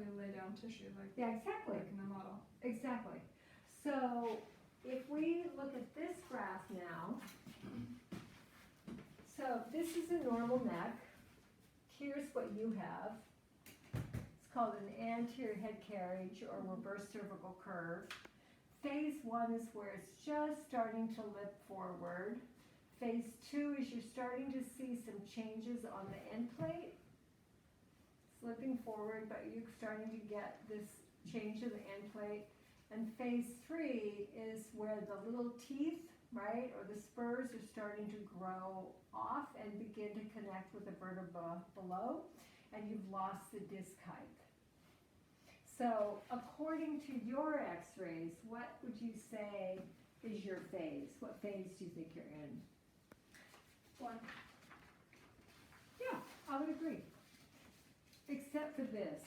probably lay down tissue Yeah, exactly. like in the model. Exactly. So if we look at this graph now, so this is a normal neck. Here's what you have. It's called an anterior head carriage or reverse cervical curve. Phase 1 is where it's just starting to lip forward. Phase 2 is you're starting to see some changes on the end plate. Slipping forward, but you're starting to get this change in the end plate. And phase 3 is where the little teeth, right, or the spurs are starting to grow off and begin to connect with the vertebra below, and you've lost the disc height. So according to your x-rays, what would you say is your phase? What phase do you think you're in? 1. Yeah, I would agree. Except for this.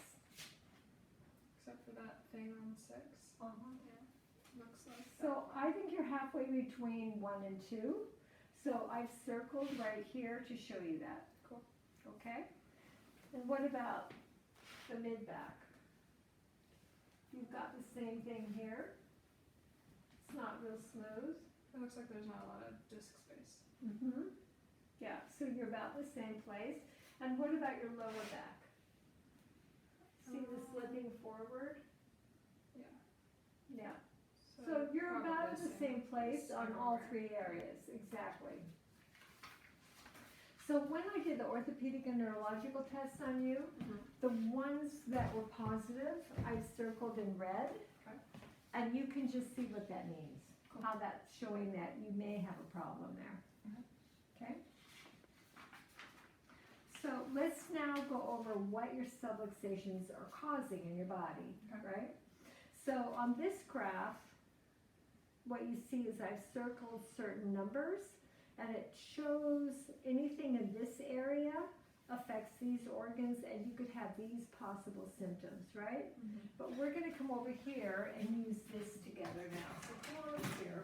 Except for that thing on 6. Uh-huh. Yeah. Looks like So I think you're halfway between 1 and 2. So I've circled right here to show you that. Cool. Okay? And what about the mid-back? You've got the same thing here. It's not real smooth. It looks like there's not a lot of disc space. Mm-hmm. Yeah, so you're about the same place. And what about your lower back? See the slipping forward? Yeah. Yeah. So you're about at the same place on all 3 areas, exactly. So when I did the orthopedic and neurological tests on you, the ones that were positive, I circled in red. Okay. And you can just see what that means, Cool. how that's showing that you may have a problem there. Okay? So let's now go over what your subluxations are causing in your body, Okay. right? So on this graph, what you see is I've circled certain numbers, and it shows anything in this area affects these organs, and you could have these possible symptoms, right? But we're going to come over here and use this together now. So come over here.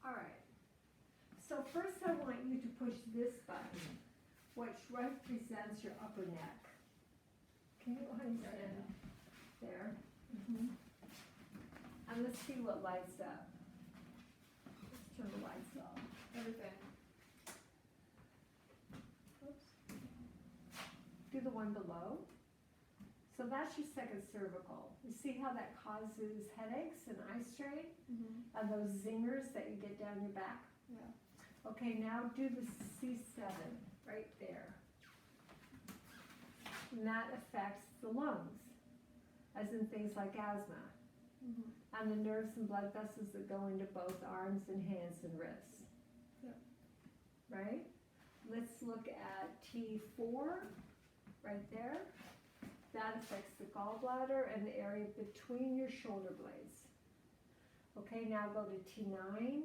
All right. So first I want you to push this button, which represents your upper neck. Can you understand? There. And let's see what lights up. Let's turn the lights off. Everything. Oops. Do the one below. So that's your second cervical. You see how that causes headaches and eye strain? And those zingers that you get down your back? Yeah. Okay, now do the C7 right there. And that affects the lungs, as in things like asthma, and the nerves and blood vessels that go into both arms and hands and wrists. Yep. Right? Let's look at T4 right there. That affects the gallbladder and the area between your shoulder blades. Okay, now go to T9.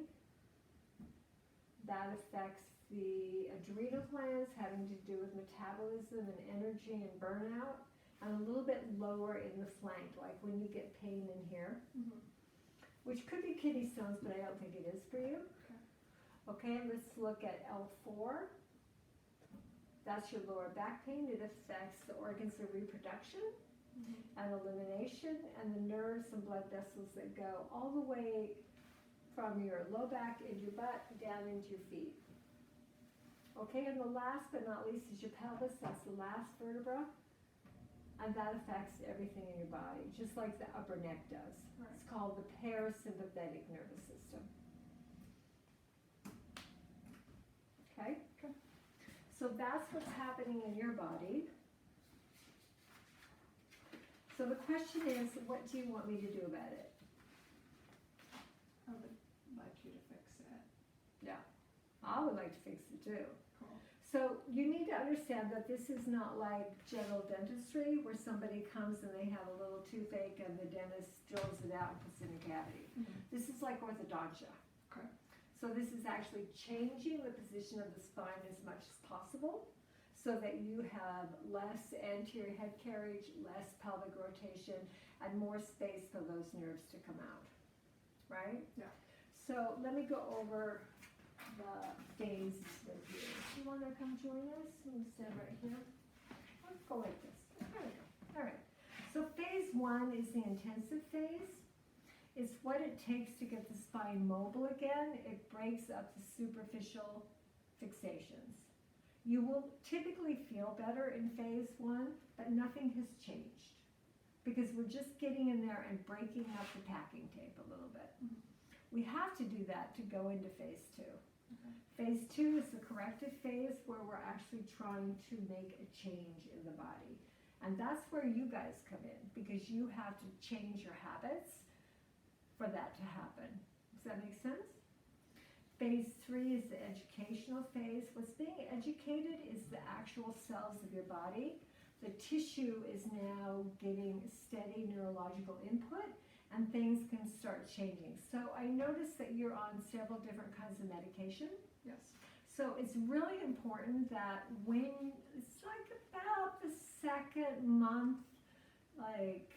That affects the adrenal glands, having to do with metabolism and energy and burnout, and a little bit lower in the flank, like when you get pain in here, which could be kidney stones, but I don't think it is for you. Okay, let's look at L4. That's your lower back pain. It affects the organs of reproduction and elimination, and the nerves and blood vessels that go all the way from your low back into your butt down into your feet. Okay, and the last but not least is your pelvis. That's the last vertebra, and that affects everything in your body, just like the upper neck does. Right. It's called the parasympathetic nervous system. Okay? Okay. So that's what's happening in your body. So the question is, what do you want me to do about it? I would like you to fix it. Yeah, I would like to fix it too. Cool. So you need to understand that this is not like general dentistry where somebody comes and they have a little toothache and the dentist drills it out and puts it in a cavity. This is like orthodontia. Okay. So this is actually changing the position of the spine as much as possible so that you have less anterior head carriage, less pelvic rotation, and more space for those nerves to come out, right? Yeah. So let me go over the phase with you. You wanna come join us? We'll stand right here. Let's go like this. There we go. All right. So phase one is the intensive phase. It's what it takes to get the spine mobile again. It breaks up the superficial fixations. You will typically feel better in phase one, but nothing has changed because we're just getting in there and breaking up the packing tape a little bit. Mhm. We have to do that to go into phase two. Okay. Phase two is the corrective phase where we're actually trying to make a change in the body. And that's where you guys come in because you have to change your habits for that to happen. Does that make sense? Phase three is the educational phase. What's being educated is the actual cells of your body. The tissue is now getting steady neurological input and things can start changing. So I noticed that you're on several different kinds of medication. Yes. So it's really important that when it's like about the second month, like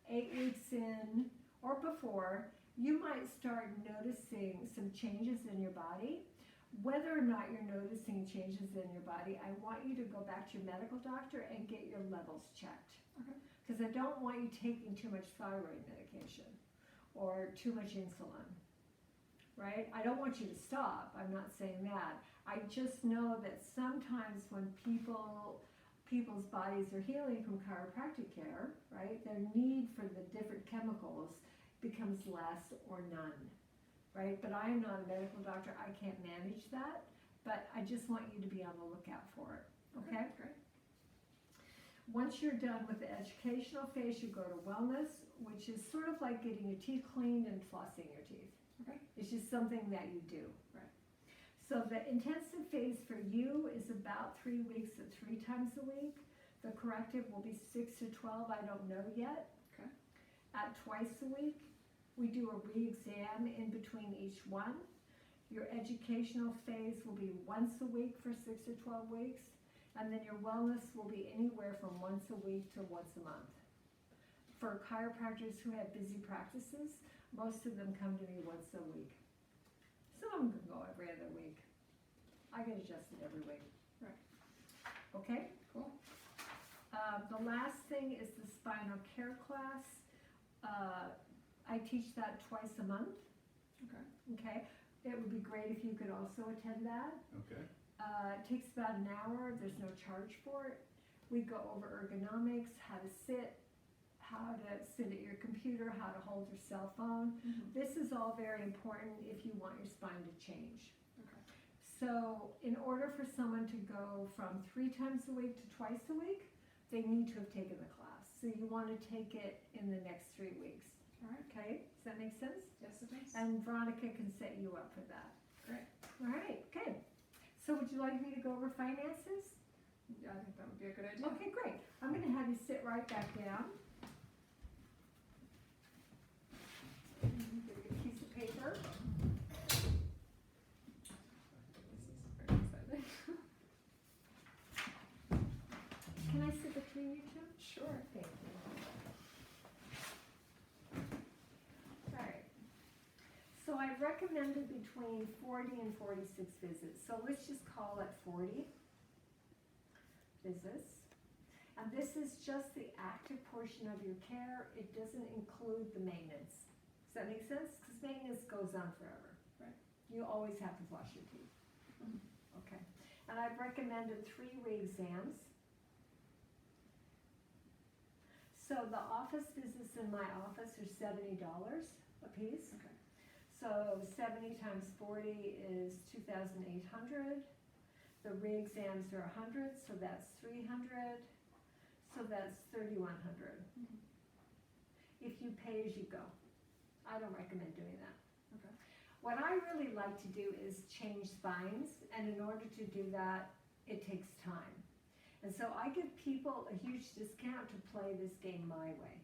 8 weeks in or before, you might start noticing some changes in your body. Whether or not you're noticing changes in your body, I want you to go back to your medical doctor and get your levels checked. Okay. Because I don't want you taking too much thyroid medication or too much insulin, right? I don't want you to stop, I'm not saying that. I just know that sometimes when people's bodies are healing from chiropractic care, right, their need for the different chemicals becomes less or none, right? But I am not a medical doctor, I can't manage that, but I just want you to be on the lookout for it, okay? Great. Once you're done with the educational phase, you go to wellness, which is sort of like getting your teeth cleaned and flossing your teeth. Okay. It's just something that you do. Right. So the intensive phase for you is about 3 weeks at 3 times a week. The corrective will be 6 to 12, I don't know yet. Okay. At twice a week, we do a re-exam in between each one. Your educational phase will be once a week for 6 to 12 weeks. And then your wellness will be anywhere from once a week to once a month. For chiropractors who have busy practices, most of them come to me once a week. Some of them can go every other week. I get adjusted every week. Right. Okay? Cool. The last thing is the spinal care class. I teach that twice a month. Okay. Okay? It would be great if you could also attend that. Okay. It takes about an hour, there's no charge for it. We go over ergonomics, how to sit at your computer, how to hold your cell phone. Mm-hmm. This is all very important if you want your spine to change. Okay. So in order for someone to go from 3 times a week to twice a week, they need to have taken the class. So you want to take it in the next 3 weeks. All right. Okay, does that make sense? Yes, it does. And Veronica can set you up for that. Great. All right, good. So would you like me to go over finances? Yeah, I think that would be a good idea. Okay, great. I'm going to have you sit right back down. Give you a piece of paper. This is very exciting. Can I sit between you two? Sure. Thank you. All right. So I recommended between 40 and 46 visits. So let's just call it 40 visits. And this is just the active portion of your care. It doesn't include the maintenance. Does that make sense? Because maintenance goes on forever. Right. You always have to floss your teeth. Mhm. Okay. And I've recommended 3 re-exams. So the office visits in my office are $70 a piece. Okay. So 70 times 40 is 2,800. The re-exams are 100, so that's 300. So that's 3,100. Mhm. If you pay as you go. I don't recommend doing that. Okay. What I really like to do is change spines, and in order to do that, it takes time. And so I give people a huge discount to play this game my way,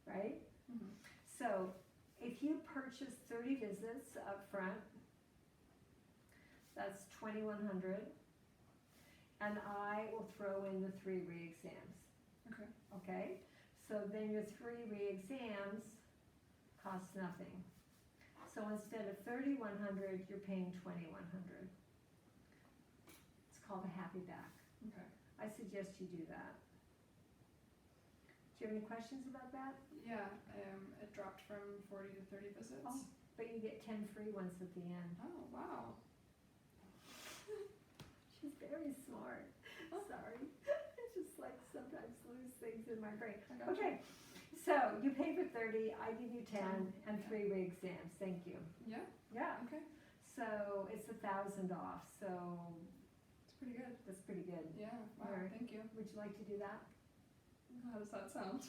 right? Mhm. So if you purchase 30 visits up front, that's 2,100, and I will throw in the 3 re-exams, Okay. okay? So then your 3 re-exams cost nothing. So instead of 3,100, you're paying 2,100. happy back. Okay. I suggest you do that. Do you have any questions about that? Yeah, it dropped from 40 to 30 visits. Oh. But you get 10 free ones at the end. Oh, wow. She's very smart. Sorry. I just like sometimes lose things in my brain. I got Okay, so you pay for 30, I give you 10, and 3 re-exams. Thank you. Yeah, Yeah. okay. So it's 1,000 off, so It's pretty good. that's pretty good. Yeah, wow, Alright. thank you. Would you like to do that? How does that sound?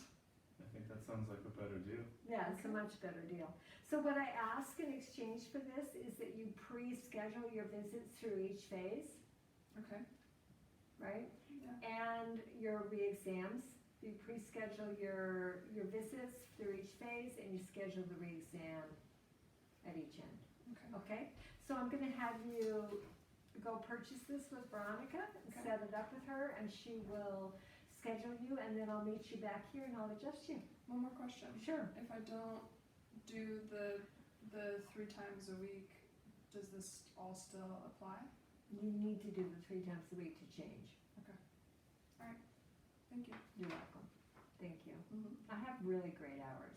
I think that sounds like a better deal. Yeah, it's a Okay. much better deal. So what I ask in exchange for this is that you pre-schedule your visits through each phase, Okay, right? yeah, And your re-exams. You pre-schedule your visits through each phase and you schedule the re-exam at each end. okay. Okay? So I'm gonna have you go purchase this with Veronica and Okay. set it up with her, and she will schedule you, and then I'll meet you back here and I'll adjust you. One more question. Sure. If I don't do the 3 times a week, does this all still apply? You need to do the 3 times a week to change. Thank you. You're welcome. Thank you. Mm-hmm. I have really great hours.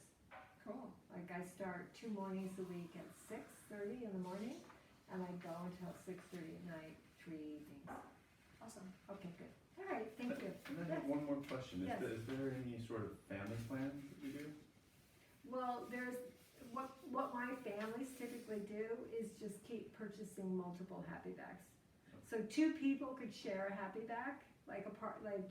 Cool. Like I start 2 mornings a week at 6:30 in the morning, and I go until 6:30 at night, 3 evenings. Awesome. Okay, good. All right, thank you. And then I have one more question. Yes. Is there any sort of family plan that we do? Well, there's, what my families typically do is just keep purchasing multiple happy bags. So 2 people could share a happy bag, like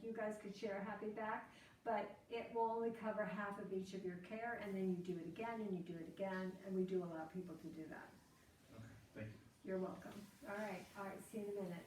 you guys could share a happy bag, but it will only cover half of each of your care, and then you do it again, and you do it again, and we do allow people to do that. Okay, thank you. You're welcome. All right, see you in a minute.